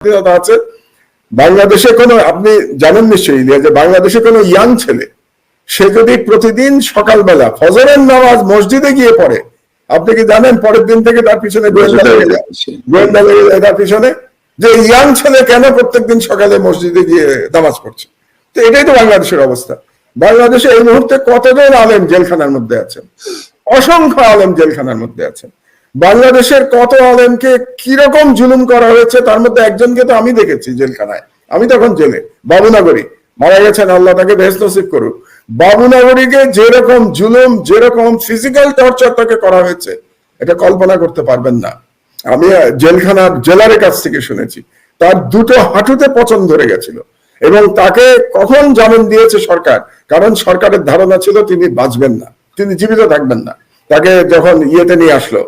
স্বাধীনতা আছে। বাংলাদেশে কোনো, আপনি জানেন নিশ্চয়ই যে বাংলাদেশে কোনো ইয়াং ছেলে সে যদি প্রতিদিন সকালবেলা ফজরের নামাজ মসজিদে গিয়ে পড়ে, আপনি কি জানেন পরের দিন থেকে তার পিছনে গোয়েন্দা লেগে যায় তার পিছনে, যে ইয়াং ছেলে কেন প্রত্যেকদিন সকালে মসজিদে গিয়ে নামাজ পড়ছে। তো এটাই তো বাংলাদেশের অবস্থা। বাংলাদেশে এই মুহূর্তে কতজন আলেম জেলখানার মধ্যে আছেন, অসংখ্য আলেম জেলখানার মধ্যে আছেন। বাংলাদেশের কত আলেমকে কিরকম জুলুম করা হয়েছে, তার মধ্যে একজনকে তো আমি দেখেছি জেলখানায়, আমি তখন জেলে, বাবুনগরী, মারা গেছেন, আল্লাহ তাকে বেহেশত নসিব করুক। বাবুনগরীকে যেরকম জুলুম, যেরকম ফিজিক্যাল টর্চার তাকে করা হয়েছে, এটা কল্পনা করতে পারবেন না। আমি জেলখানার জেলারের কাছ থেকে শুনেছি তার দুটো হাঁটুতে পচন ধরে গেছিল এবং তাকে কখন জামিন দিয়েছে সরকার, কারণ সরকারের ধারণা ছিল তিনি বাঁচবেন না, তিনি জীবিত থাকবেন না। তাকে যখন ইয়েতে নিয়ে আসলো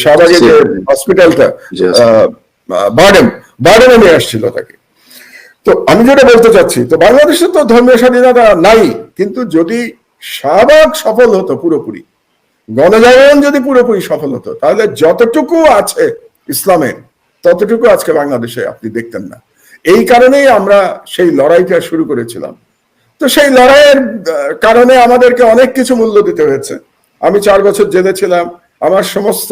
শাহবাগে যে হসপিটালটা, বার্ডেনে নিয়ে আসছিল তাকে। তো আমি যেটা বলতে চাচ্ছি, তো বাংলাদেশে তো ধর্মীয় স্বাধীনতা নাই, কিন্তু যদি শাহবাগ সফল হতো পুরোপুরি, গণজাগরণ যদি পুরোপুরি সফল হতো, তাহলে যতটুকু আছে ইসলামের ততটুকু আজকে বাংলাদেশে আপনি দেখতেন না। এই কারণেই আমরা সেই লড়াইটা শুরু করেছিলাম। তো সেই লড়াইয়ের কারণে আমাদেরকে অনেক কিছু মূল্য দিতে হয়েছে। আমি 4 বছর জেলে ছিলাম, আমার সমস্ত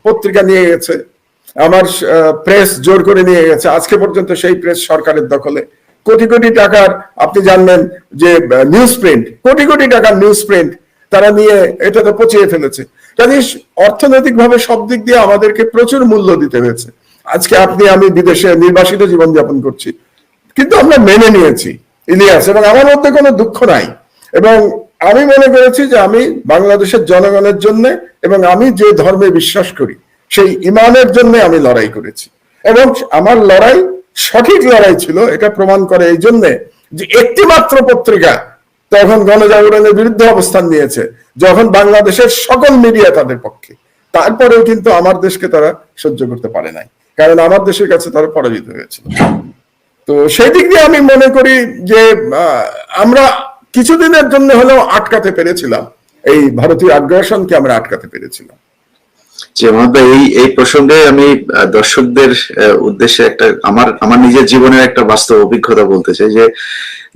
পত্রিকা নিয়ে গেছে, আমার প্রেস জোর করে নিয়ে গেছে, আজকে পর্যন্ত সেই প্রেস সরকারের দখলে। কোটি কোটি টাকার, আপনি জানবেন যে নিউজ প্রিন্ট, কোটি কোটি টাকার নিউজ প্রিন্ট তারা নিয়ে এটা তো পচিয়ে ফেলেছে। কাজে অর্থনৈতিকভাবে সব দিক দিয়ে আমাদেরকে প্রচুর মূল্য দিতে হয়েছে। আজকে আপনি আমি বিদেশে নির্বাসিত জীবনযাপন করছি, কিন্তু আমরা মেনে নিয়েছি ইলিয়াস, এবং আমার মধ্যে কোনো দুঃখ নাই। এবং আমি মনে করেছি যে আমি বাংলাদেশের জনগণের জন্য এবং আমি যে ধর্মে বিশ্বাস করি সেই ইমানের জন্য আমি লড়াই করেছি, এবং আমার লড়াই সঠিক লড়াই ছিল। এটা প্রমাণ করে এই জন্যে যে একটি মাত্র পত্রিকা তখন গণজাগরণের বিরুদ্ধে অবস্থান নিয়েছে, যখন বাংলাদেশের সকল মিডিয়া তাদের পক্ষে। তারপরেও কিন্তু আমার দেশকে তারা সহ্য করতে পারে নাই, কারণ আমার দেশের কাছে তারা পরাজিত হয়েছিল। তো সেই দিক দিয়ে আমি মনে করি যে আমরা কিছুদিনের জন্য হলেও আটকাতে পেরেছিলাম, এই ভারতীয় আগ্রাসনকে আমরা আটকাতে পেরেছিলাম। এই প্রসঙ্গে আমি দর্শকদের উদ্দেশ্যে একটা আমার নিজের জীবনের একটা বাস্তব অভিজ্ঞতা বলতে চাই, যে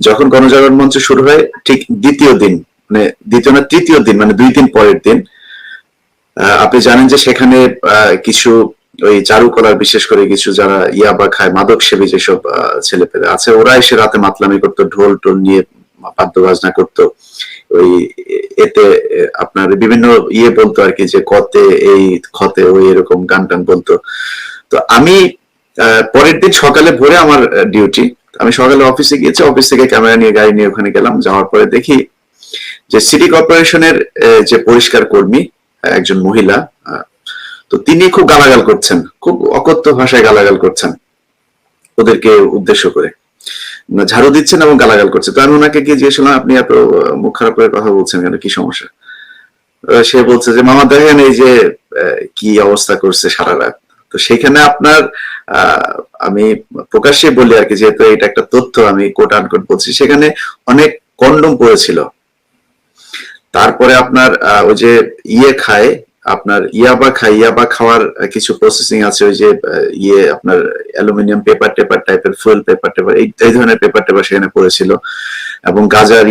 যখন গণজাগরণ মঞ্চ শুরু হয় ঠিক দ্বিতীয় দিন, মানে দ্বিতীয় না তৃতীয় দিন, মানে 2 দিন পরের দিন, আপনি জানেন যে সেখানে কিছু ওই চারুকলার, বিশেষ করে কিছু যারা ইয়াবা খায়, মাদক সেবী যেসব ছেলেপেলে আছে, ওরা এসে রাতে মাতলামি করতো, ঢোল টোল নিয়ে বাদ্য বাজনা করতো। ওই এতে আপনার বিভিন্ন বলতো আর কি, যে কতে এই ক্ষতে ওই এরকম গান টান বলতো। তো আমি পরের দিন সকালে ভোরে আমার ডিউটি, আমি সকালে অফিসে গিয়েছি, অফিস থেকে ক্যামেরা নিয়ে গাড়ি নিয়ে ওখানে গেলাম। যাওয়ার পরে দেখি যে সিটি কর্পোরেশনের যে পরিষ্কার কর্মী একজন মহিলা, তো তিনি খুব গালাগাল করছেন, খুব অকথ্য ভাষায় গালাগাল করছেন ওদেরকে উদ্দেশ্য করে, ঝাড়ু দিচ্ছেন এবং গালাগাল করছে। তো আমি ওনাকে গিয়ে জিজ্ঞেস করলাম, আপনি এত মুখ খারাপ করে কথা বলছেন কেন, কি সমস্যা? সে বলছে যে মামা দেখেন এই যে কি অবস্থা করছে সারা রাত। তো সেখানে আপনার আমি প্রকাশ্যে বলি আর কি, যেহেতু এটা একটা তথ্য আমি কোট আনকোট বলছি, সেখানে অনেক কন্ডম পড়েছিল। তারপরে আপনার ওই যে খায়, আপনার ইয়াবা খাওয়ার কিছু প্রসেসিং আছে, ওই যে আপনার অ্যালুমিনিয়াম পেপার টেপার টাইপের, ফুয়েল পেপার টেপার, এই ধরনের পেপার টেপার সেখানে পড়েছিল, এবং গাজার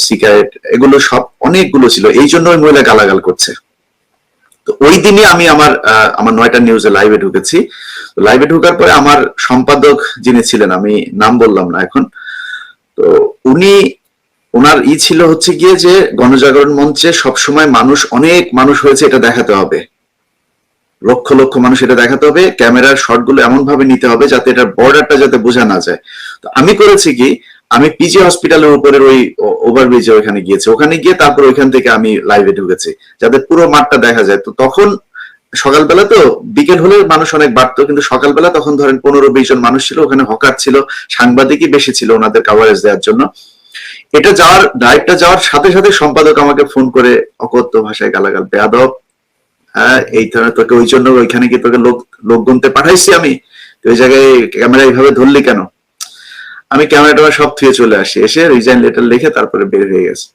সিগারেট, এগুলো সব অনেকগুলো ছিল। এই জন্য ওই মহিলা গালাগাল করছে। তো ওই দিনই আমি আমার 9টা নিউজে লাইভে ঢুকেছি। লাইভে ঢোকার পরে আমার সম্পাদক যিনি ছিলেন, আমি নাম বললাম না এখন, তো ওনার ছিল হচ্ছে গিয়ে যে গণজাগরণ মঞ্চে সবসময় অনেক মানুষ হয়েছে এটা দেখাতে হবে, লক্ষ লক্ষ মানুষ এটা দেখাতে হবে, ক্যামেরার শট গুলো এমন ভাবে নিতে হবে যাতে এটার বর্ডারটা যাতে বোঝা না যায়। তো আমি করেছি কি, আমি পিজি হসপিটালের উপরের ওই ওভারব্রিজে ওখানে গিয়েছি, ওখানে গিয়ে তারপর ওইখান থেকে আমি লাইভে ঢুকেছি যাতে পুরো মাঠটা দেখা যায়। তো তখন সকালবেলা, তো বিকেল হলে মানুষ অনেক বাড়তো, কিন্তু সকালবেলা তখন ধরেন 15-20 জন মানুষ ছিল, ওখানে হকার ছিল, সাংবাদিকই বেশি ছিল ওনাদের কাভারেজ দেওয়ার জন্য। এটা লাইভটা যাওয়ার সাথে সাথে সম্পাদক আমাকে ফোন করে অকথ্য ভাষায় গালাগাল, বেয়াদব, এই ধরনের, তোকে ওই জন্য ওইখানে গিয়ে তোকে লোক গুনতে পাঠাইছি আমি, ওই জায়গায় ক্যামেরা এইভাবে ধরলি কেন? আমি ক্যামেরাটা সব থুয়ে চলে আসি, এসে রিজাইন লেটার লিখে তারপরে বের হয়ে গেছে।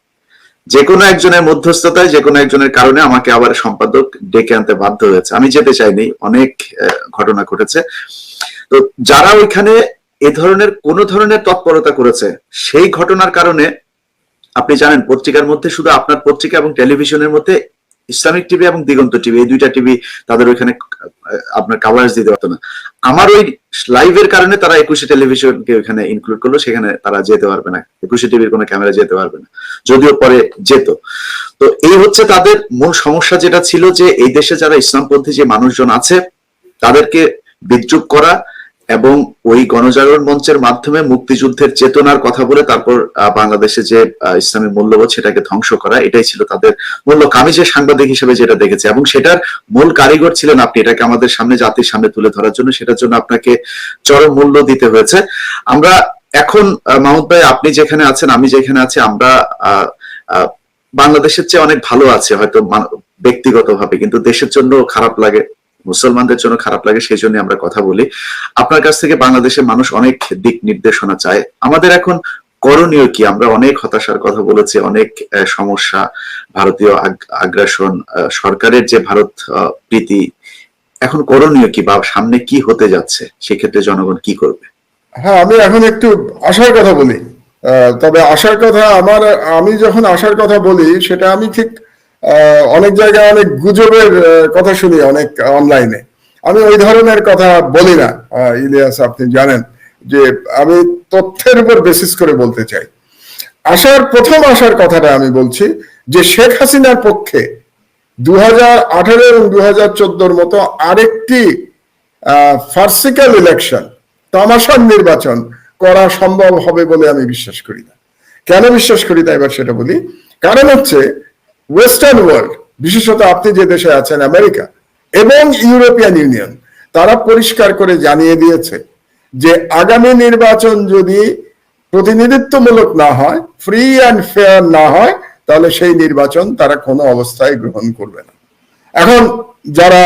যে কোনো একজনের মধ্যস্থতায়, যে কোনো একজনের কারণে আমাকে আবার সম্পাদক ডেকে আনতে বাধ্য হয়েছে। আমি যেতে চাইনি, অনেক ঘটনা ঘটেছে। তো যারা ওইখানে এ ধরনের কোন ধরনের তৎপরতা করেছে, সেই ঘটনার কারণে আপনি জানেন পত্রিকার মধ্যে শুধু আপনার পত্রিকা এবং টেলিভিশনের মধ্যে ইসলামিক টিভি এবং দিগন্ত টিভি, এই দুইটা টিভি তাদের ওইখানে আপনার কাভারেজ দিতে পারতো না। আমার ওই লাইভের কারণে তারা 21 টেলিভিশনকে ওইখানে ইনক্লুড করলো, সেখানে তারা যেতে পারবে না, 21 টিভির কোনো ক্যামেরা যেতে পারবে না, যদিও পরে যেত। তো এই হচ্ছে তাদের মূল সমস্যা, যেটা ছিল যে এই দেশে যারা ইসলামপন্থী যে মানুষজন আছে তাদেরকে বিদ্রুপ করা এবং ওই গণজাগরণ মঞ্চের মাধ্যমে মুক্তিযুদ্ধের চেতনার কথা বলে তারপর বাংলাদেশে যে ইসলামী মূল্যবোধ সেটাকে ধ্বংস করা, এটাই ছিল তাদের মূল লক্ষ্য। আমি যে সাংবাদিক হিসেবে যেটা দেখেছি, এবং সেটার মূল কারিগর ছিলেন আপনি, এটাকে আমাদের সামনে, জাতির সামনে তুলে ধরার জন্য, সেটার জন্য আপনাকে চরম মূল্য দিতে হয়েছে। আমরা এখন মাহমুদ ভাই, আপনি যেখানে আছেন, আমি যেখানে আছি, আমরা বাংলাদেশের চেয়ে অনেক ভালো আছে হয়তো ব্যক্তিগতভাবে, কিন্তু দেশের জন্য খারাপ লাগে, মুসলমানদের জন্য খারাপ লাগে, সেই জন্য আমরা কথা বলি। আপনার কাছ থেকে বাংলাদেশের মানুষ অনেক দিক নির্দেশনা চায়। আমাদের এখন করণীয় কি? আমরা অনেক হতাশার কথা বলেছি, অনেক সমস্যা, ভারতীয় আগ্রাসন, সরকারের যে ভারত প্রীতি, এখন করণীয় কি বা সামনে কি হতে যাচ্ছে, সেক্ষেত্রে জনগণ কি করবে? হ্যাঁ, আমি এখন একটু আশার কথা বলি। তবে আশার কথা, আমি যখন আশার কথা বলি, সেটা আমি ঠিক অনেক জায়গায় অনেক গুজবের কথা শুনি অনেক অনলাইনে, আমি ওই ধরনের কথা বলি না। ইলিয়াস, আপনি জানেন যে আমি তথ্যের উপর বেসিস করে বলতে চাই। প্রথম আশার কথাটা আমি বলছি যে শেখ হাসিনার পক্ষে 2018 এবং 2014 মতো আরেকটি ফার্সিক্যাল ইলেকশন, তামাশার নির্বাচন করা সম্ভব হবে বলে আমি বিশ্বাস করি না। কেন বিশ্বাস করি না এবার সেটা বলি। কারণ হচ্ছে ওয়েস্টার্ন ওয়ার্ল্ড, বিশেষত আপনি যে দেশে আছেন, আমেরিকা এবং ইউরোপিয়ান ইউনিয়ন, তারা পরিষ্কার করে জানিয়ে দিয়েছে যে আগামী নির্বাচন যদি প্রতিনিধিত্বমূলক না হয়, ফ্রি অ্যান্ড ফেয়ার না হয়, তাহলে সেই নির্বাচন তারা কোনো অবস্থায় গ্রহণ করবে না। এখন যারা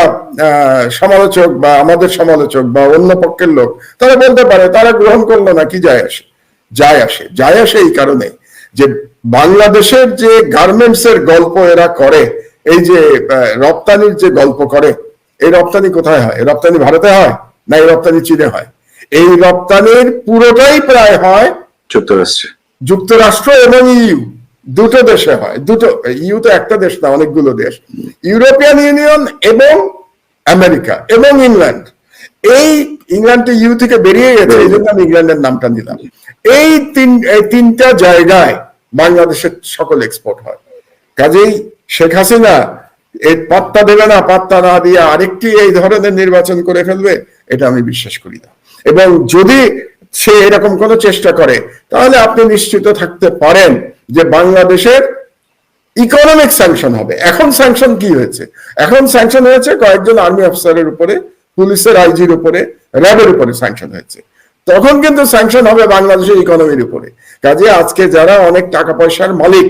সমালোচক বা আমাদের সমালোচক বা অন্য পক্ষের লোক, তারা বলতে পারে তারা গ্রহণ করলো না, কি যায় আসে? যায় আসে এই কারণে যে বাংলাদেশের যে গার্মেন্টস এর গল্প এরা করে, এই যে রপ্তানির যে গল্প করে, এই রপ্তানি কোথায় হয়? রপ্তানি ভারতে হয় না এই রপ্তানি চীনে হয়? এই রপ্তানির পুরোটাই প্রায় হয় যুক্তরাষ্ট্র এবং ইউ, দুটো দেশে হয়। ইউ তো একটা দেশ না, অনেকগুলো দেশ, ইউরোপিয়ান ইউনিয়ন এবং আমেরিকা এবং ইংল্যান্ড। ইংল্যান্ড ইউ থেকে বেরিয়ে গেছে, এই জন্য আমি ইংল্যান্ডের নামটা নিলাম। এই তিনটা জায়গায় বাংলাদেশের সকল এক্সপোর্ট হয়। কাজেই শেখ হাসিনা এই পাত্তা দেবে না, পাত্তা না দিয়ে আরেকটি এই ধরনের নির্বাচন করে ফেলবে, এটা আমি বিশ্বাস করি না। এবং যদি সে এরকম কোনো চেষ্টা করে, তাহলে আপনি নিশ্চিত থাকতে পারেন যে বাংলাদেশের ইকোনমিক স্যাংশন হবে। এখন স্যাংশন কি হয়েছে? এখন স্যাংশন হয়েছে কয়েকজন আর্মি অফিসারের উপরে, পুলিশের আইজির উপরে, র্যাবের উপরে স্যাংশন হয়েছে। তখন কিন্তু স্যাংশন হবে বাংলাদেশের ইকোনমির উপরে। কাজে আজকে যারা অনেক টাকা পয়সার মালিক,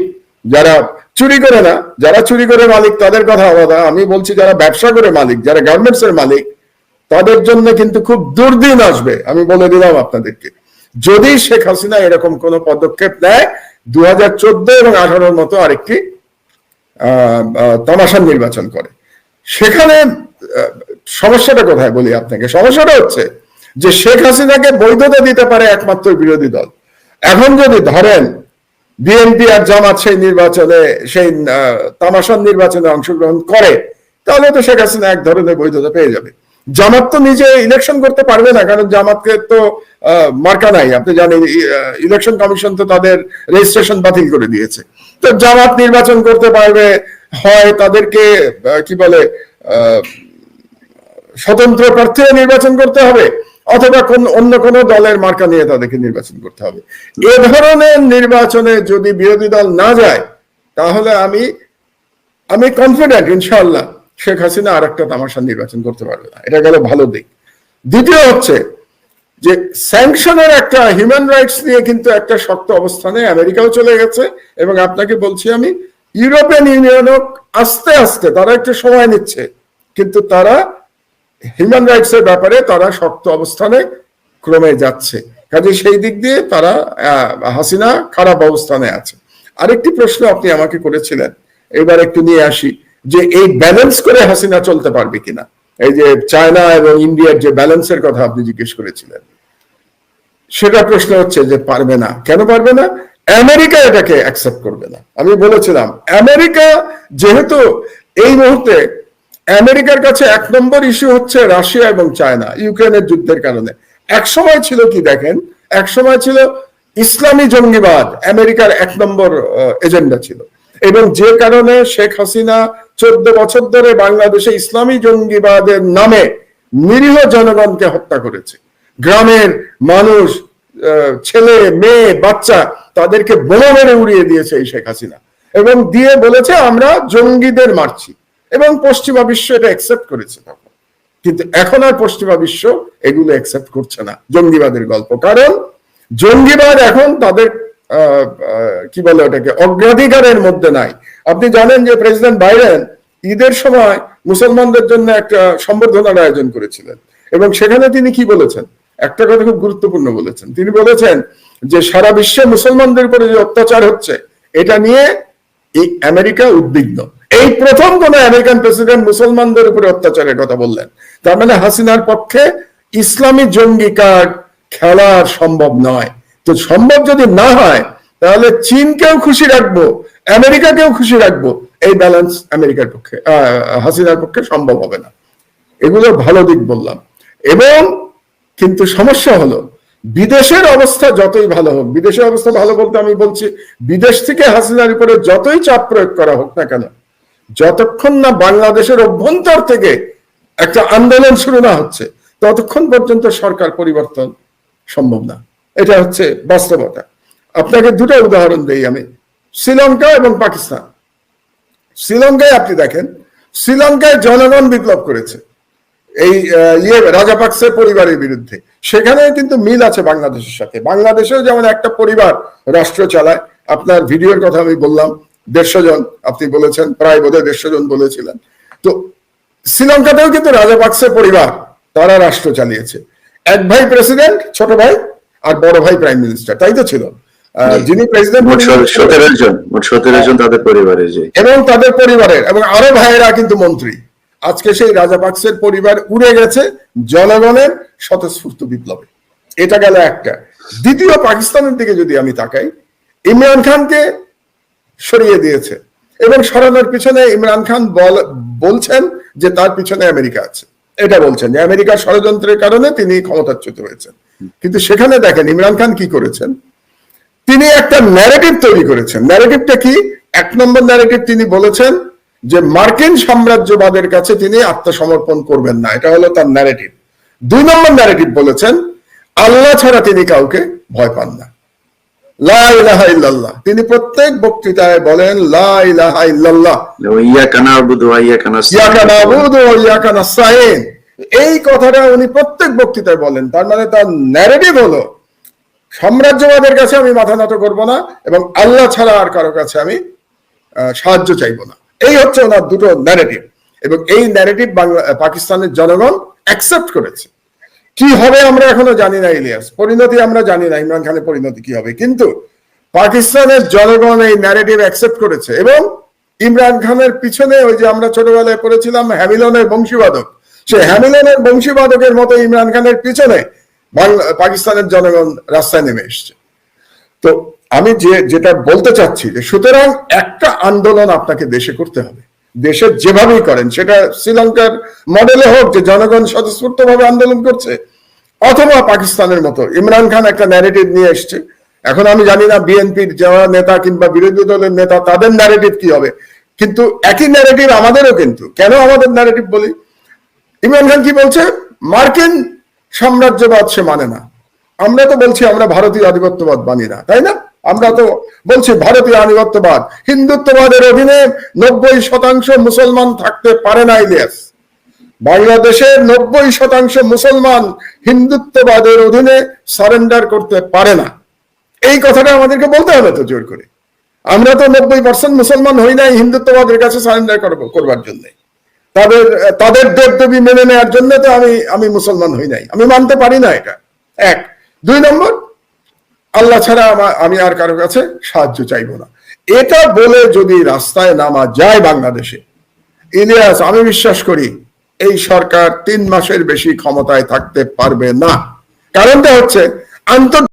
যারা চুরি করে না, যারা চুরি করে মালিক তাদের কথা আলাদা, আমি বলছি যারা ব্যবসা করে মালিক, যারা গার্মেন্টস এর মালিক, তাদের জন্য কিন্তু খুব দুর্দিন আসবে। আমি বলে দিলাম আপনাদেরকে, যদি শেখ হাসিনা এরকম কোন পদক্ষেপ নেয় 2014 এবং 2018 মতো আরেকটি তামাশার নির্বাচন করে, সেখানে সমস্যাটা কোথায় বলি আপনাকে? সমস্যাটা হচ্ছে যে শেখ হাসিনাকে বৈধতা দিতে পারে একমাত্র বিরোধী দল। এখন যদি ধরেন বিএনপি আর জামাত সেই নির্বাচনে, সেই তামাশার নির্বাচনে অংশগ্রহণ করে, তাহলে তো শেখ হাসিনা এক ধরনের বৈধতা পেয়ে যাবে। জামাত তো নিজে ইলেকশন করতে পারবে না, কারণ জামাতকে তো মার্কা নাই। আপনি জানেন ইলেকশন কমিশন তো তাদের রেজিস্ট্রেশন বাতিল করে দিয়েছে। তো জামাত নির্বাচন করতে পারবে, হয় তাদেরকে কি বলে স্বতন্ত্র প্রার্থী নির্বাচন করতে হবে, অথবা অন্য কোন দলের মার্কা নিয়ে তাদেরকে নির্বাচন করতে হবে। এ ধরনের নির্বাচনে যদি বিরোধী দল না যায়, তাহলে আমি কনফিডেন্ট ইনশাআল্লাহ শেখ হাসিনা আর একটা তামাশা নির্বাচন করতে পারবে না। এটা গেল ভালো দিক। দ্বিতীয় হচ্ছে যে স্যাংশনের একটা হিউম্যান রাইটস নিয়ে কিন্তু একটা শক্ত অবস্থানে আমেরিকাও চলে গেছে, এবং আপনাকে বলছি আমি, ইউরোপিয়ান ইউনিয়নও আস্তে আস্তে তারা একটু সময় নিচ্ছে, কিন্তু তারা হিউম্যান রাইটস এর ব্যাপারে তারা শক্ত অবস্থানে ক্রমে যাচ্ছে। কাজে সেই দিক দিয়ে তারা হাসিনা খারাপ অবস্থানে আছে। আরেকটি প্রশ্ন আপনি আমাকে করেছিলেন, এবার একটু নিয়ে আসি, যে এই ব্যালেন্স করে হাসিনা চলতে পারবে কিনা। এই যে চায়না এবং ইন্ডিয়ার যে ব্যালেন্সের কথা আপনি জিজ্ঞেস করেছিলেন, সেটা প্রশ্ন হচ্ছে যে পারবে না। কেন পারবে না? আমেরিকা এটাকে অ্যাকসেপ্ট করবে না। আমি বলেছিলাম আমেরিকা, যেহেতু এই মুহূর্তে আমেরিকার কাছে 1 নম্বর ইস্যু হচ্ছে রাশিয়া এবং চায়না, ইউক্রেনের যুদ্ধের কারণে। এক সময় ছিল কি দেখেন, এক সময় ছিল ইসলামী জঙ্গিবাদ আমেরিকার 1 নম্বর এজেন্ডা ছিল, এবং যে কারণে শেখ হাসিনা 14 বছর ধরে বাংলাদেশে ইসলামী জঙ্গিবাদের নামে নিরীহ জনগণকে হত্যা করেছে। গ্রামের মানুষ, ছেলে মেয়ে বাচ্চা, তাদেরকে বোমা মেরে উড়িয়ে দিয়েছে এই শেখ হাসিনা, এবং দিয়ে বলেছে আমরা জঙ্গিদের মারছি, এবং পশ্চিমা বিশ্ব এটা অ্যাকসেপ্ট করেছে তখন। কিন্তু এখন আর পশ্চিমা বিশ্ব এগুলো অ্যাকসেপ্ট করছে না, জঙ্গিবাদের গল্প। কারণ জঙ্গিবাদ এখন তাদের কি বলে ওটাকে, অগ্রাধিকারের মধ্যে নাই। আপনি জানেন যে প্রেসিডেন্ট বাইডেন ঈদের সময় মুসলমানদের জন্য একটা সম্বর্ধনার আয়োজন করেছিলেন, এবং সেখানে তিনি কি বলেছেন, একটা কথা খুব গুরুত্বপূর্ণ বলেছেন। তিনি বলেছেন যে সারা বিশ্বে মুসলমানদের উপরে যে অত্যাচার হচ্ছে, এটা নিয়ে এই আমেরিকা উদ্বিগ্ন। এই প্রথম কোন আমেরিকান প্রেসিডেন্ট মুসলমানদের উপরে অত্যাচারের কথা বললেন। তার মানে হাসিনার পক্ষে ইসলামী জঙ্গি কার্ড খেলা সম্ভব নয়। তো সম্ভব যদি না হয়, তাহলে চীনকেও খুশি রাখবো, আমেরিকাকেও খুশি রাখবো, এই ব্যালেন্স আমেরিকার পক্ষে, হাসিনার পক্ষে সম্ভব হবে না। এগুলো ভালো দিক বললাম। এবং কিন্তু সমস্যা হলো, বিদেশের অবস্থা যতই ভালো হোক, বিদেশের অবস্থা ভালো বলতে আমি বলছি বিদেশ থেকে হাসিনার উপরে যতই চাপ প্রয়োগ করা হোক না কেন, যতক্ষণ না বাংলাদেশের অভ্যন্তর থেকে একটা আন্দোলন শুরু না হচ্ছে, ততক্ষণ পর্যন্ত সরকার পরিবর্তন সম্ভব না। এটা হচ্ছে বাস্তবতা। আপনাকে দুটো উদাহরণ দেই আমি, শ্রীলঙ্কা এবং পাকিস্তান। শ্রীলঙ্কায় আপনি দেখেন, শ্রীলঙ্কায় জনগণ বিপ্লব করেছে এই রাজাপাকসের পরিবারের বিরুদ্ধে। সেখানে কিন্তু মিল আছে বাংলাদেশের সাথে। বাংলাদেশেও যেমন একটা পরিবার রাষ্ট্র চালায়, আপনার ভিডিওর কথা আমি বললাম 150 জন, আপনি বলেছেন প্রায় বোধহয় 150 জন বলেছিলেন। তো শ্রীলঙ্কাতেও কিন্তু রাজাপাকসের পরিবার, তারা রাষ্ট্র চালিয়েছে। এক ভাই প্রেসিডেন্ট, ছোট ভাই আর বড় ভাই প্রাইম মিনিস্টার, তাই তো ছিল? যিনি প্রেসিডেন্ট, 17 জন তাদের পরিবারের, এবং তাদের পরিবারের, এবং আরো ভাইয়েরা কিন্তু মন্ত্রী। আজকে সেই রাজাপাকসের পরিবার উড়ে গেছে জনগণের স্বতঃস্ফূর্ত বিপ্লবে। এটা গেল একটা। দ্বিতীয়, পাকিস্তানের দিকে যদি আমি তাকাই, ইমরান খানকে সরিয়ে দিয়েছে, এবং সরানোর পিছনে ইমরান খান বলছেন যে তার পিছনে আমেরিকা আছে। এটা বলছেন যে আমেরিকার ষড়যন্ত্রের কারণে তিনি ক্ষমতাচ্যুত হয়েছেন। কিন্তু সেখানে দেখেন ইমরান খান কি করেছেন, তিনি একটা ন্যারেটিভ তৈরি করেছেন। ন্যারেটিভটা কি? 1 নম্বর ন্যারেটিভ, তিনি বলেছেন যে মার্কিন সাম্রাজ্যবাদের কাছে তিনি আত্মসমর্পণ করবেন না, এটা হলো তার ন্যারেটিভ। 2 নম্বর ন্যারেটিভ বলেছেন আল্লাহ ছাড়া তিনি কাউকে ভয় পান না, লা ইলাহা ইল্লাল্লাহ। তিনি প্রত্যেক বক্তৃতায় বলেন লা ইলাহা ইল্লাল্লাহ, ইয়াকা না'বুদু ওয়া ইয়াকা নাস্তাইন। এই কথাটা উনি প্রত্যেক বক্তৃতায় বলেন। তার মানে তার ন্যারেটিভ হলো সাম্রাজ্যবাদের কাছে আমি মাথা নত করব না, এবং আল্লাহ ছাড়া আর কারো কাছে আমি সাহায্য চাইবো না। এই হচ্ছে ওনার দুটো ন্যারেটিভ, এবং এই ন্যারেটিভ পাকিস্তানের জনগণ অ্যাকসেপ্ট করেছে। কি হবে আমরা এখনো জানি না ইলিয়াস, পরিণতি আমরা জানি না, ইমরান খানের পরিণতি কি হবে, কিন্তু পাকিস্তানের জনগণ এই ন্যারেটিভ অ্যাকসেপ্ট করেছে। এবং ইমরান খানের পিছনে ওই যে আমরা ছোটবেলায় পড়েছিলাম হ্যামিলনের বংশীবাদক, সেই হ্যামিলনের বংশীবাদকের মতো ইমরান খানের পিছনে পাকিস্তানের জনগণ রাস্তায় নেমে এসছে। তো আমি যেটা বলতে চাচ্ছি যে সুতরাং একটা আন্দোলন আপনাকে দেশে করতে হবে, দেশে যেভাবেই করেন, সেটা শ্রীলঙ্কার মডেলে হোক যে জনগণ স্বতঃস্ফূর্ত ভাবে আন্দোলন করছে, অথবা পাকিস্তানের মতো ইমরান খান একটা ন্যারেটিভ নিয়ে এসছে। এখন আমি জানি না বিএনপির যারা নেতা কিংবা বিরোধী দলের নেতা তাদের ন্যারেটিভ কি হবে, কিন্তু একই ন্যারেটিভ আমাদেরও। কিন্তু কেন আমাদের ন্যারেটিভ বলি, ইমরান খান কি বলছে, মার্কিন সাম্রাজ্যবাদ সে মানে না। আমরা তো বলছি আমরা ভারতীয় আধিপত্যবাদ মানি না, তাই না? আমরা তো বলছি ভারতীয় আধিপত্যবাদ, হিন্দুত্ববাদের অধীনে 90% মুসলমান থাকতে পারে না ইলিয়াস। বাংলাদেশের 90% মুসলমান হিন্দুত্ববাদের অধীনে সারেন্ডার করতে পারে না। এই কথাটা আমাদেরকে বলতে হবে তো জোর করে। আমরা তো 90% মুসলমান হই নাই হিন্দুত্ববাদের কাছে সারেন্ডার করবার জন্য, তাদের দেবদেবী মেনে নেওয়ার জন্য তো আমি মুসলমান হই নাই, আমি মানতে পারি না এটা। 1 2 নম্বর, আল্লাহ ছাড়া আমি আর কারো কাছে সাহায্য চাইবো না। এটা বলে যদি রাস্তায় নামা যায় বাংলাদেশে, ইলিয়াস, আমি বিশ্বাস করি এই সরকার 3 মাসের বেশি ক্ষমতায় থাকতে পারবে না। কারণটা হচ্ছে